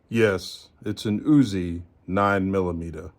Yes, it's an Uzi 9 millimeter.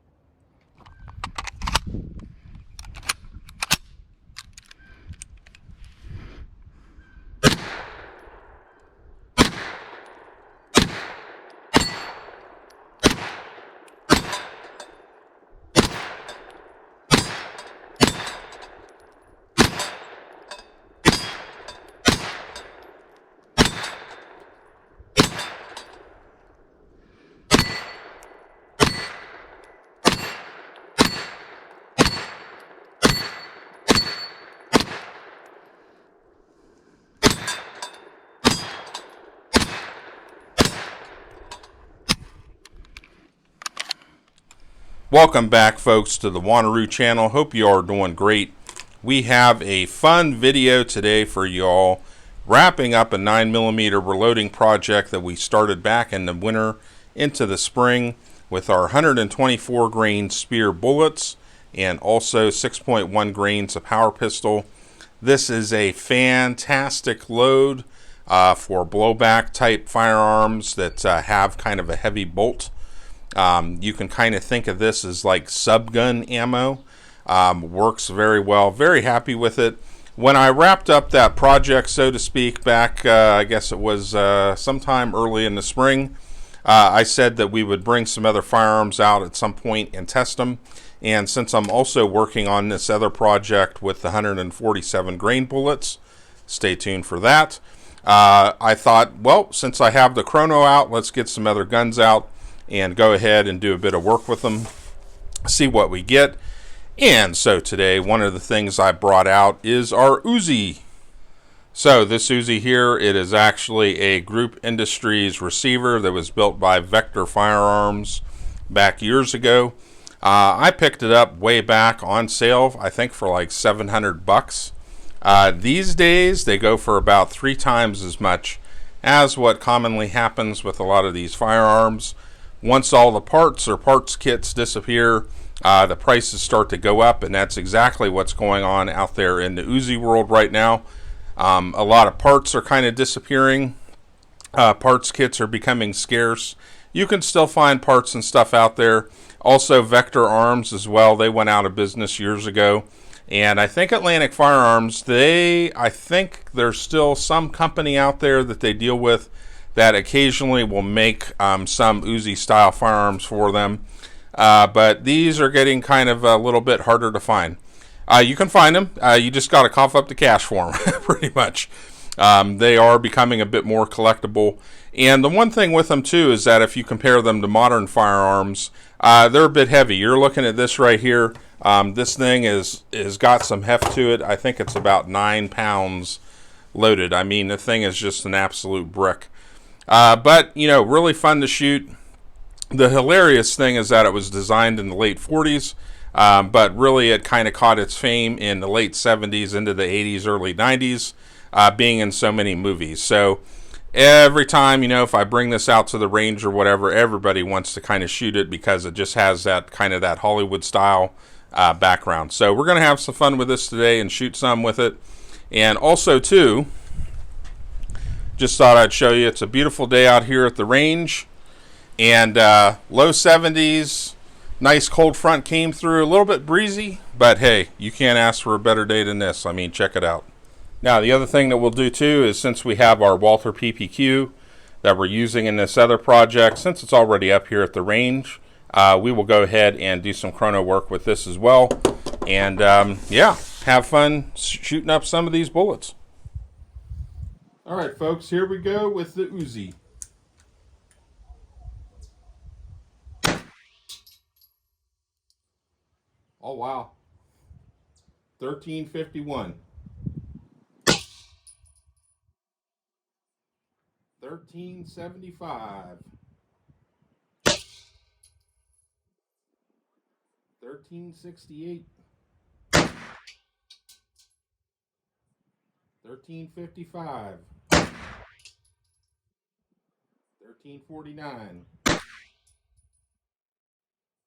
Welcome back, folks, to the Wanneroo channel. Hope you are doing great. We have a fun video today for y'all, wrapping up a 9mm reloading project that we started back in the winter into the spring with our 124 grain Speer bullets and also 6.1 grains of power pistol. This is a fantastic load for blowback type firearms that have kind of a heavy bolt. You can kind of think of this as like subgun ammo. Works very well. Very happy with it. When I wrapped up that project, so to speak, back, I guess it was sometime early in the spring, I said that we would bring some other firearms out at some point and test them. And since I'm also working on this other project with the 147 grain bullets, stay tuned for that. I thought, well, since I have the chrono out, let's get some other guns out and go ahead and do a bit of work with them, see what we get. And so today, one of the things I brought out is our Uzi. So this Uzi here, it is actually a Group Industries receiver that was built by Vector Firearms back years ago. I picked it up way back on sale, I think for like $700. These days, they go for about 3 times as much as what commonly happens with a lot of these firearms. Once all the parts or parts kits disappear, the prices start to go up, and that's exactly what's going on out there in the Uzi world right now. A lot of parts are kind of disappearing. Parts kits are becoming scarce. You can still find parts and stuff out there. Also, Vector Arms as well. They went out of business years ago. And I think Atlantic Firearms, I think there's still some company out there that they deal with that occasionally will make some Uzi style firearms for them. But these are getting kind of a little bit harder to find. You can find them. You just got to cough up the cash for them, pretty much. They are becoming a bit more collectible. And the one thing with them, too, is that if you compare them to modern firearms, they're a bit heavy. You're looking at this right here. This thing is got some heft to it. I think it's about 9 pounds loaded. I mean, the thing is just an absolute brick. But, you know, really fun to shoot. The hilarious thing is that it was designed in the late 40s, but really it kind of caught its fame in the late 70s into the 80s, early 90s, being in so many movies. So every time, you know, if I bring this out to the range or whatever, everybody wants to kind of shoot it because it just has that kind of that Hollywood style background. So we're going to have some fun with this today and shoot some with it. And also, too, just thought I'd show you, it's a beautiful day out here at the range. And low 70s, nice cold front came through, a little bit breezy. But hey, you can't ask for a better day than this. I mean, check it out. Now, the other thing that we'll do too is since we have our Walther PPQ that we're using in this other project, since it's already up here at the range, we will go ahead and do some chrono work with this as well. And yeah, have fun shooting up some of these bullets. All right, folks, here we go with the Uzi. Oh, wow. 1351. 1375. 1368. 1355. 1349.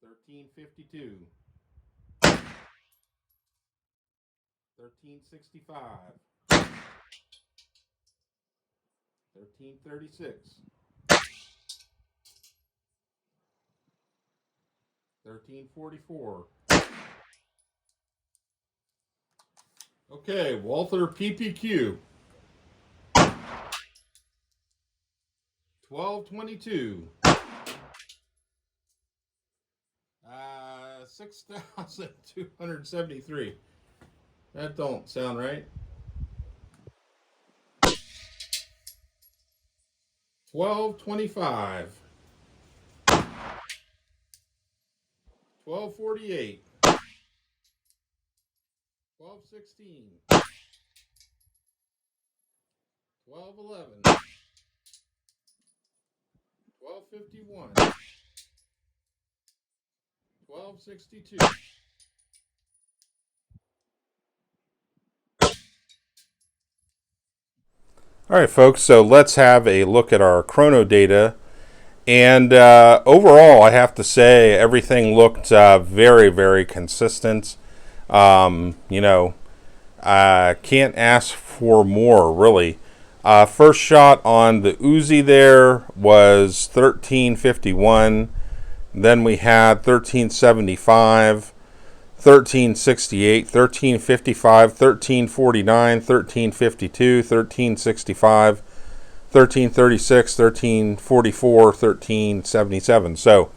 1352. 1365. 1336. 1344. Okay, Walther PPQ. 1222. 6,273. That don't sound right. 1225. 1248. 1216. 1211. 1251. 1262. All right, folks, so let's have a look at our chrono data. And overall, I have to say, everything looked very, very consistent. You know, I can't ask for more, really. First shot on the Uzi there was 1351. Then we had 1375, 1368, 1355, 1349, 1352, 1365, 1336, 1344, 1377. So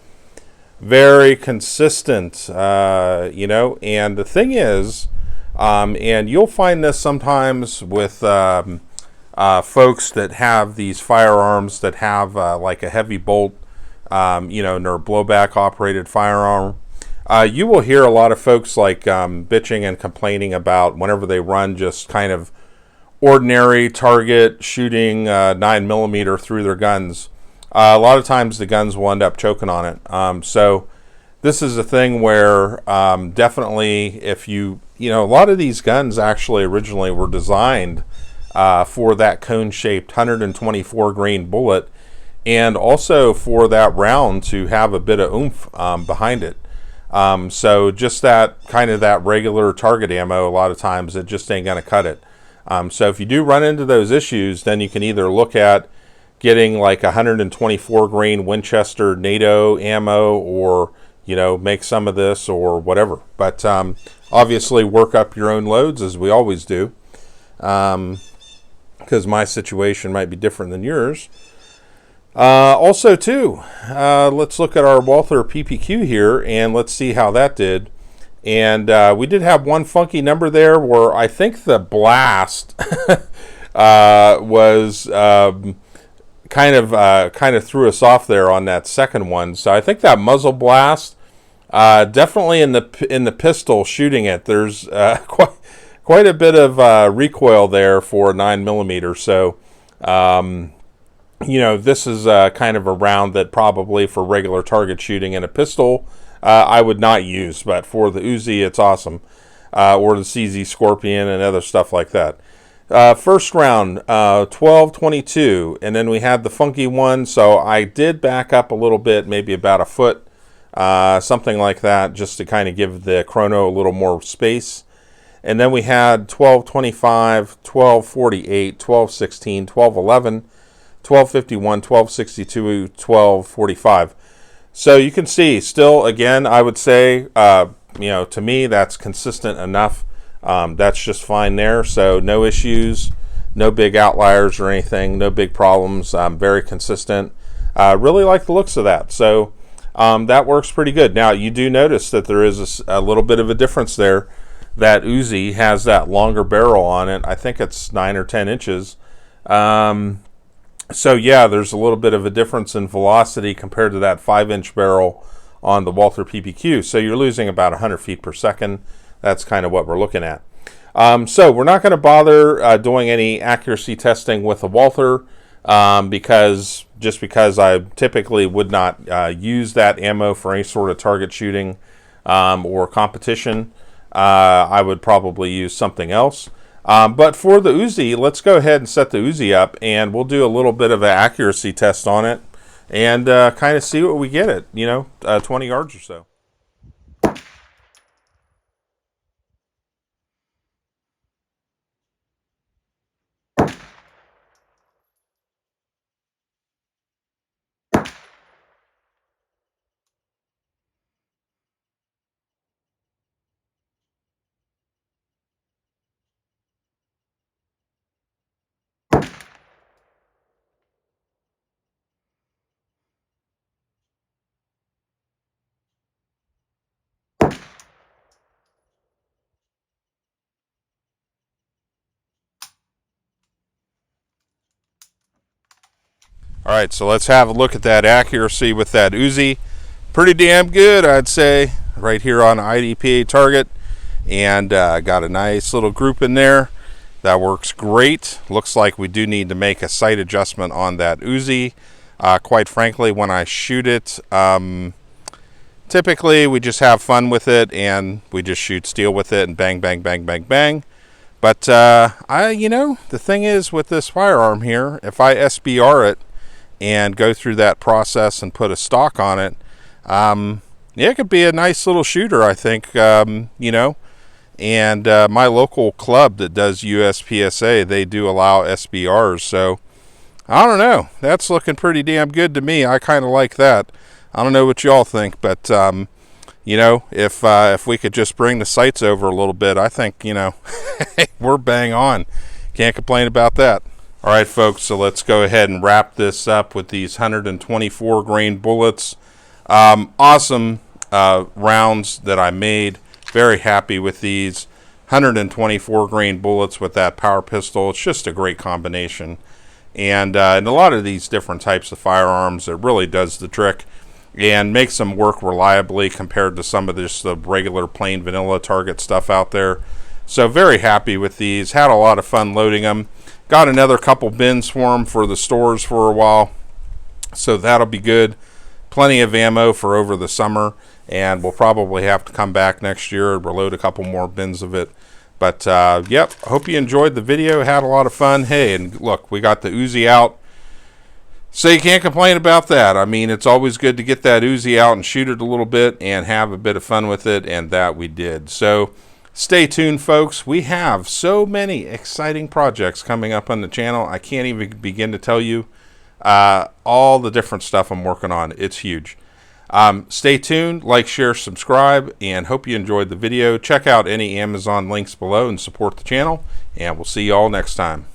very consistent, you know. And the thing is, and you'll find this sometimes with folks that have these firearms that have like a heavy bolt, you know, and they're blowback operated firearm. You will hear a lot of folks like bitching and complaining about whenever they run just kind of ordinary target shooting 9mm through their guns. A lot of times the guns will end up choking on it. So this is a thing where definitely if you know, a lot of these guns actually originally were designed for that cone-shaped 124 grain bullet, and also for that round to have a bit of oomph behind it. So just that kind of that regular target ammo, a lot of times it just ain't going to cut it. So if you do run into those issues, then you can either look at getting like 124 grain Winchester NATO ammo, or, you know, make some of this or whatever. But obviously work up your own loads, as we always do, because my situation might be different than yours. Also, too, let's look at our Walther PPQ here, and let's see how that did. And we did have one funky number there where I think the blast was kind of threw us off there on that second one. So I think that muzzle blast, definitely in the pistol shooting it, there's quite a bit of recoil there for a 9mm. So you know, this is kind of a round that probably for regular target shooting in a pistol I would not use, but for the Uzi it's awesome, or the CZ Scorpion and other stuff like that. First round, 1222, and then we had the funky one, so I did back up a little bit, maybe about a foot, something like that, just to kind of give the chrono a little more space. And then we had 1225, 1248, 1216, 1211, 1251, 1262, 1245. So you can see, still, again, I would say, you know, to me, that's consistent enough. That's just fine there. So no issues, no big outliers or anything, no big problems. Very consistent. Really like the looks of that. So that works pretty good. Now, you do notice that there is a little bit of a difference there. That Uzi has that longer barrel on it. I think it's 9 or 10 inches. So yeah, there's a little bit of a difference in velocity compared to that 5-inch barrel on the Walther PPQ. So you're losing about 100 feet per second. That's kind of what we're looking at. So we're not going to bother doing any accuracy testing with the Walther, because I typically would not use that ammo for any sort of target shooting or competition. I would probably use something else. But for the Uzi, let's go ahead and set the Uzi up, and we'll do a little bit of an accuracy test on it, and kind of see what we get at, 20 yards or so. All right, so let's have a look at that accuracy with that Uzi. Pretty damn good, I'd say, right here on IDPA target. And got a nice little group in there. That works great. Looks like we do need to make a sight adjustment on that Uzi. Quite frankly, when I shoot it, typically we just have fun with it and we just shoot steel with it and bang, bang, bang, bang, bang. But the thing is with this firearm here, if I SBR it and go through that process and put a stock on it, it could be a nice little shooter, I think, And my local club that does USPSA, they do allow SBRs. So I don't know. That's looking pretty damn good to me. I kind of like that. I don't know what y'all think, but if we could just bring the sights over a little bit, I think we're bang on. Can't complain about that. All right, folks. So let's go ahead and wrap this up with these 124 grain bullets. Awesome rounds that I made. Very happy with these 124 grain bullets with that power pistol. It's just a great combination. And in a lot of these different types of firearms, it really does the trick and makes them work reliably compared to some of the regular plain vanilla target stuff out there. So very happy with these. Had a lot of fun loading them. Got another couple bins for them for the stores for a while. So that'll be good. Plenty of ammo for over the summer. And we'll probably have to come back next year and reload a couple more bins of it. But, yep, hope you enjoyed the video. Had a lot of fun. Hey, and look, we got the Uzi out. So you can't complain about that. I mean, it's always good to get that Uzi out and shoot it a little bit and have a bit of fun with it, and that we did. So stay tuned, folks. We have so many exciting projects coming up on the channel. I can't even begin to tell you all the different stuff I'm working on. It's huge. Stay tuned, like, share, subscribe, and hope you enjoyed the video. Check out any Amazon links below and support the channel, and we'll see you all next time.